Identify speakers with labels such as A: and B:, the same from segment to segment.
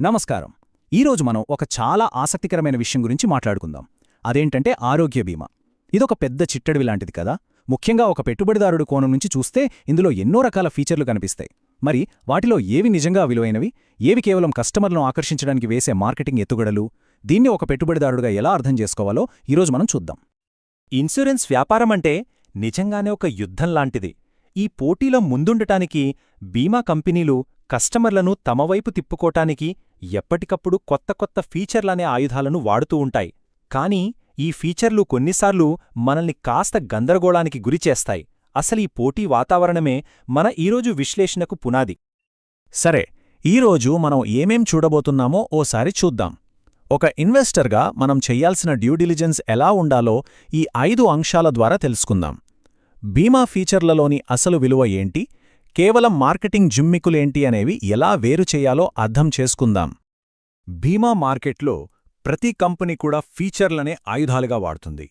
A: నమస్కారం. ఈరోజు మనం ఒక చాలా ఆసక్తికరమైన విషయం గురించి మాట్లాడుకుందాం. అదేంటంటే ఆరోగ్య బీమా. ఇదొక పెద్ద చిట్టడివి లాంటిది కదా. ముఖ్యంగా ఒక పెట్టుబడిదారుడు కోణం నుంచి చూస్తే ఇందులో ఎన్నో రకాల ఫీచర్లు కనిపిస్తాయి. మరి వాటిలో ఏవి నిజంగా విలువైనవి, ఏవి కేవలం కస్టమర్లను ఆకర్షించడానికి వేసే మార్కెటింగ్ ఎత్తుగడలు, దీన్ని ఒక పెట్టుబడిదారుడుగా ఎలా అర్థం చేసుకోవాలో ఈరోజు మనం చూద్దాం.
B: ఇన్సూరెన్స్ వ్యాపారమంటే నిజంగానే ఒక యుద్ధం లాంటిది. ఈ పోటీలో ముందుండటానికి బీమా కంపెనీలు కస్టమర్లను తమవైపు తిప్పుకోటానికి ఎప్పటికప్పుడు కొత్త కొత్త ఫీచర్లనే ఆయుధాలను వాడుతూ ఉంటాయి. కానీ ఈ ఫీచర్లు కొన్నిసార్లు మనల్ని కాస్త గందరగోళానికి గురిచేస్తాయి. అసలీ పోటీ వాతావరణమే మన ఈరోజు విశ్లేషణకు పునాది.
A: సరే, ఈరోజు మనం ఏమేం చూడబోతున్నామో ఓసారి చూద్దాం. ఒక ఇన్వెస్టర్గా మనం చెయ్యాల్సిన డ్యూ డిలిజెన్స్ ఎలా ఉండాలో ఈ 5 అంశాల ద్వారా తెలుసుకుందాం. బీమా ఫీచర్లలోని అసలు విలువ ఏంటి, కేవలం మార్కెటింగ్ జిమ్మికులేంటి అనేవి ఎలా వేరు చేయాలో అర్థం చేసుకుందాం. బీమా మార్కెట్లో ప్రతి కంపెనీ కూడా ఫీచర్లనే ఆయుధాలుగా వాడుతుంది.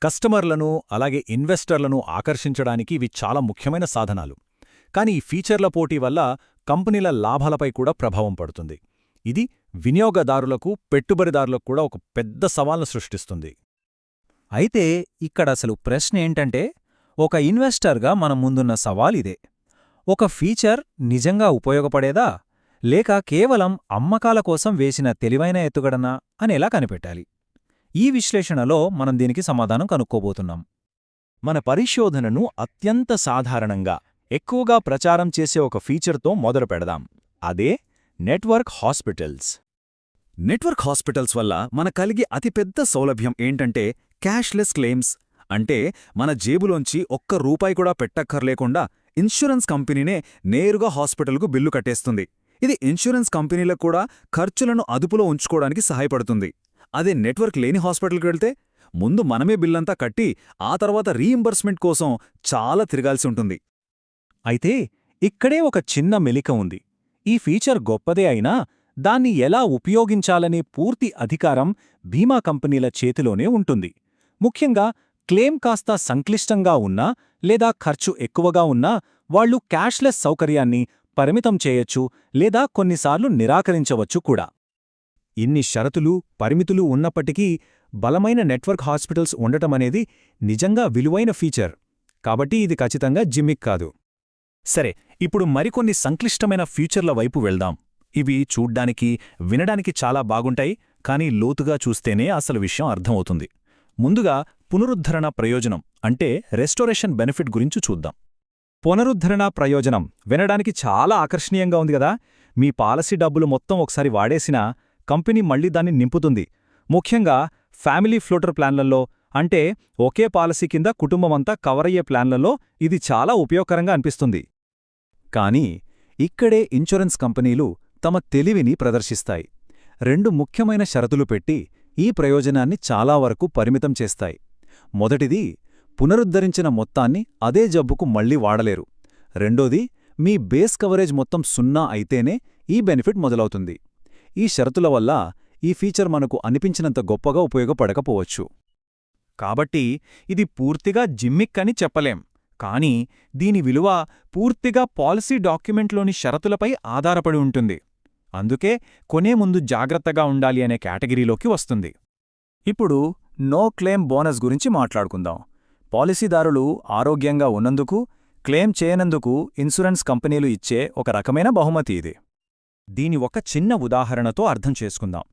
A: కస్టమర్లను అలాగే ఇన్వెస్టర్లను ఆకర్షించడానికి ఇవి చాలా ముఖ్యమైన సాధనాలు. కానీ ఈ ఫీచర్ల పోటీ వల్ల కంపెనీల లాభాలపై కూడా ప్రభావం పడుతుంది. ఇది వినియోగదారులకు, పెట్టుబడిదారులకు కూడా ఒక పెద్ద సవాల్ను సృష్టిస్తుంది.
B: అయితే ఇక్కడసలు ప్రశ్న ఏంటంటే, ఒక ఇన్వెస్టర్గా మన ముందున్న సవాలిదే. ఒక ఫీచర్ నిజంగా ఉపయోగపడేదా, లేక కేవలం అమ్మకాల కోసం వేసిన తెలివైన ఎత్తుగడనా అనేలా కనిపెట్టాలి. ఈ విశ్లేషణలో మనం దీనికి సమాధానం కనుక్కోబోతున్నాం.
A: మన పరిశోధనను అత్యంత సాధారణంగా, ఎక్కువగా ప్రచారం చేసే ఒక ఫీచర్తో మొదలు పెడదాం. అదే నెట్వర్క్ హాస్పిటల్స్. నెట్వర్క్ హాస్పిటల్స్ వల్ల మన కలిగే అతిపెద్ద సౌలభ్యం ఏంటంటే క్యాష్లెస్ క్లెయిమ్స్. అంటే మన జేబులోంచి ఒక్క రూపాయి కూడా పెట్టక్కర్లేకుండా ఇన్సూరెన్స్ కంపెనీనే నేరుగా హాస్పిటల్కు బిల్లు కట్టేస్తుంది. ఇది ఇన్సూరెన్స్ కంపెనీలకు కూడా ఖర్చులను అదుపులో ఉంచుకోవడానికి సహాయపడుతుంది. అదే నెట్వర్క్ లేని హాస్పిటల్కి వెళ్తే ముందు మనమే బిల్లంతా కట్టి ఆ తర్వాత రీయింబర్స్మెంట్ కోసం చాలా తిరగాల్సి ఉంటుంది.
B: అయితే ఇక్కడే ఒక చిన్న మెలిక ఉంది. ఈ ఫీచర్ గొప్పదే అయినా దాన్ని ఎలా ఉపయోగించాలనే పూర్తి అధికారం బీమా కంపెనీల చేతిలోనే ఉంటుంది. ముఖ్యంగా క్లెయిమ్ కాస్త సంక్లిష్టంగా ఉన్నా లేదా ఖర్చు ఎక్కువగా ఉన్నా వాళ్లు క్యాష్లెస్ సౌకర్యాన్ని పరిమితం చేయొచ్చు లేదా కొన్నిసార్లు నిరాకరించవచ్చు కూడా.
A: ఇన్ని షరతులు, పరిమితులు ఉన్నప్పటికీ బలమైన నెట్వర్క్ హాస్పిటల్స్ ఉండటమనేది నిజంగా విలువైన ఫీచర్. కాబట్టి ఇది ఖచ్చితంగా జిమ్మిక్ కాదు. సరే, ఇప్పుడు మరికొన్ని సంక్లిష్టమైన ఫీచర్ల వైపు వెళ్దాం. ఇవి చూడ్డానికి, వినడానికి చాలా బాగుంటాయి, కానీ లోతుగా చూస్తేనే అసలు విషయం అర్థమవుతుంది. ముందుగా పునరుద్ధరణ ప్రయోజనం అంటే రెస్టోరేషన్ బెనిఫిట్ గురించి చూద్దాం. పునరుద్ధరణ ప్రయోజనం వినడానికి చాలా ఆకర్షణీయంగా ఉంది కదా. మీ పాలసీ డబ్బులు మొత్తం ఒకసారి వాడేసినా కంపెనీ మళ్లీ దాన్ని నింపుతుంది. ముఖ్యంగా ఫ్యామిలీ ఫ్లోటర్ ప్లాన్లలో, అంటే ఒకే పాలసీ కింద కుటుంబమంతా కవరయ్యే ప్లాన్లలో ఇది చాలా ఉపయోగకరంగా అనిపిస్తుంది. కానీ ఇక్కడే ఇన్సూరెన్స్ కంపెనీలు తమ తెలివిని ప్రదర్శిస్తాయి. 2 ముఖ్యమైన షరతులు పెట్టి ఈ ప్రయోజనాన్ని చాలా వరకు పరిమితం చేస్తాయి. మొదటిది, పునరుద్ధరించిన మొత్తాన్ని అదే జబ్బుకు మళ్లీ వాడలేరు. రెండోది, మీ బేస్ కవరేజ్ మొత్తం 0 అయితేనే ఈ బెనిఫిట్ మొదలవుతుంది. ఈ షరతుల వల్ల ఈ ఫీచర్ మనకు అనిపించినంత గొప్పగా ఉపయోగపడకపోవచ్చు. కాబట్టి ఇది పూర్తిగా జిమ్మిక్ అని చెప్పలేం. కానీ దీని విలువ పూర్తిగా పాలసీ డాక్యుమెంట్లోని షరతులపై ఆధారపడి ఉంటుంది. అందుకే కొనే ముందు జాగ్రత్తగా ఉండాలి అనే కేటగిరీలోకి వస్తుంది. ఇప్పుడు నో క్లెయిమ్ బోనస్ గురించి మాట్లాడుకుందాం. పాలసీదారులు ఆరోగ్యంగా ఉన్నందుకు, క్లెయిమ్ చేయనందుకు ఇన్సూరెన్స్ కంపెనీలు ఇచ్చే ఒక రకమైన బహుమతి ఇది. దీని ఒక చిన్న ఉదాహరణతో అర్థం చేసుకుందాం.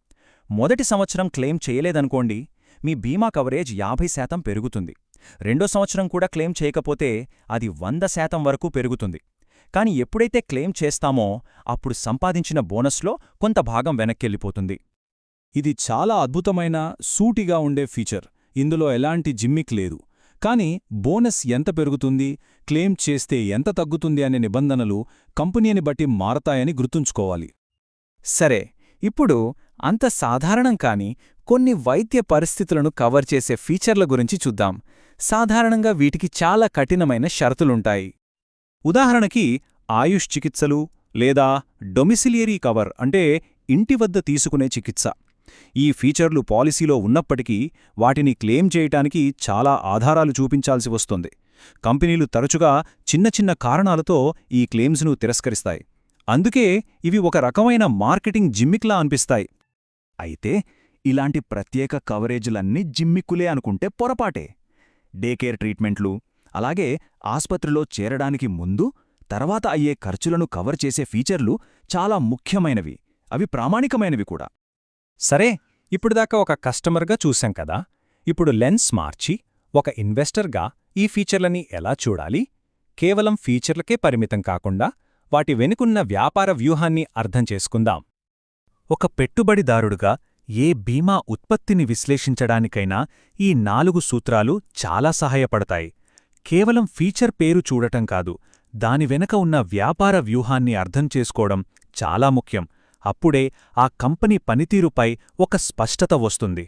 A: మొదటి సంవత్సరం క్లెయిమ్ చేయలేదనుకోండి, మీ బీమా కవరేజ్ 50% పెరుగుతుంది. రెండో సంవత్సరం కూడా క్లెయిమ్ చేయకపోతే అది 100% వరకు పెరుగుతుంది. కాని ఎప్పుడైతే క్లెయిమ్ చేస్తామో అప్పుడు సంపాదించిన బోనస్లో కొంత భాగం వెనక్కెళ్ళిపోతుంది. ఇది చాలా అద్భుతమైన, సూటిగా ఉండే ఫీచర్. ఇందులో ఎలాంటి జిమ్మిక్ లేదు. కానీ బోనస్ ఎంత పెరుగుతుంది, క్లెయిమ్ చేస్తే ఎంత తగ్గుతుంది అనే నిబంధనలు కంపెనీని బట్టి మారతాయని గుర్తుంచుకోవాలి.
B: సరే, ఇప్పుడు అంత సాధారణం కాని కొన్ని వైద్య పరిస్థితులను కవర్ చేసే ఫీచర్ల గురించి చూద్దాం. సాధారణంగా వీటికి చాలా కఠినమైన షరతులుంటాయి.
A: ఉదాహరణకి ఆయుష్ చికిత్సలు లేదా డొమిసిలియరీ కవర్, అంటే ఇంటి వద్ద తీసుకునే చికిత్స. ఈ ఫీచర్లు పాలసీలో ఉన్నప్పటికీ వాటిని క్లెయిమ్ చేయటానికి చాలా ఆధారాలు చూపించాల్సి వస్తుంది. కంపెనీలు తరచుగా చిన్న చిన్న కారణాలతో ఈ క్లెయిమ్స్ను తిరస్కరిస్తాయి. అందుకే ఇవి ఒక రకమైన మార్కెటింగ్ జిమ్మిక్లా అనిపిస్తాయి.
C: అయితే ఇలాంటి ప్రత్యేక కవరేజీలన్నీ జిమ్మిక్కులే అనుకుంటే పొరపాటే. డేకేర్ ట్రీట్మెంట్లు, అలాగే ఆస్పత్రిలో చేరడానికి ముందు, తర్వాత అయ్యే ఖర్చులను కవర్ చేసే ఫీచర్లు చాలా ముఖ్యమైనవి. అవి ప్రామాణికమైనవి కూడా.
B: సరే, ఇప్పుడుదాకా ఒక కస్టమర్గా చూశాం కదా, ఇప్పుడు లెన్స్ మార్చి ఒక ఇన్వెస్టర్గా ఈ ఫీచర్లని ఎలా చూడాలి? కేవలం ఫీచర్లకే పరిమితం కాకుండా వాటి వెనుకున్న వ్యాపార వ్యూహాన్ని అర్థం చేసుకుందాం. ఒక పెట్టుబడిదారుడుగా ఏ బీమా ఉత్పత్తిని విశ్లేషించడానికైనా ఈ 4 సూత్రాలు చాలా సహాయపడతాయి. కేవలం ఫీచర్ పేరు చూడటం కాదు, దాని వెనక ఉన్న వ్యాపార వ్యూహాన్ని అర్థం చేసుకోవడం చాలా ముఖ్యం. అప్పుడే ఆ కంపెనీ పనితీరుపై ఒక స్పష్టత వస్తుంది.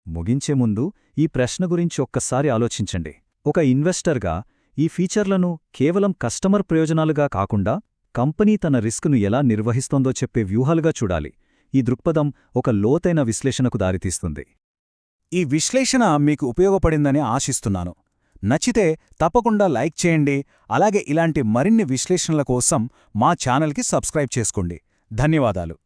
C: ముగించే ముందు ఈ ప్రశ్న గురించి ఒక్కసారి ఆలోచించండి. ఒక ఇన్వెస్టర్గా ఈ ఫీచర్లను కేవలం కస్టమర్ ప్రయోజనాలుగా కాకుండా కంపెనీ తన రిస్క్ను ఎలా నిర్వహిస్తోందో చెప్పే వ్యూహాలుగా చూడాలి. ఈ దృక్పథం ఒక లోతైన విశ్లేషణకు దారితీస్తుంది.
A: ఈ విశ్లేషణ మీకు ఉపయోగపడిందని ఆశిస్తున్నాను. నచ్చితే తప్పకుండా లైక్ చేయండి. అలాగే ఇలాంటి మరిన్ని విశ్లేషణల కోసం మా ఛానల్కి సబ్స్క్రైబ్ చేసుకోండి. ధన్యవాదాలు.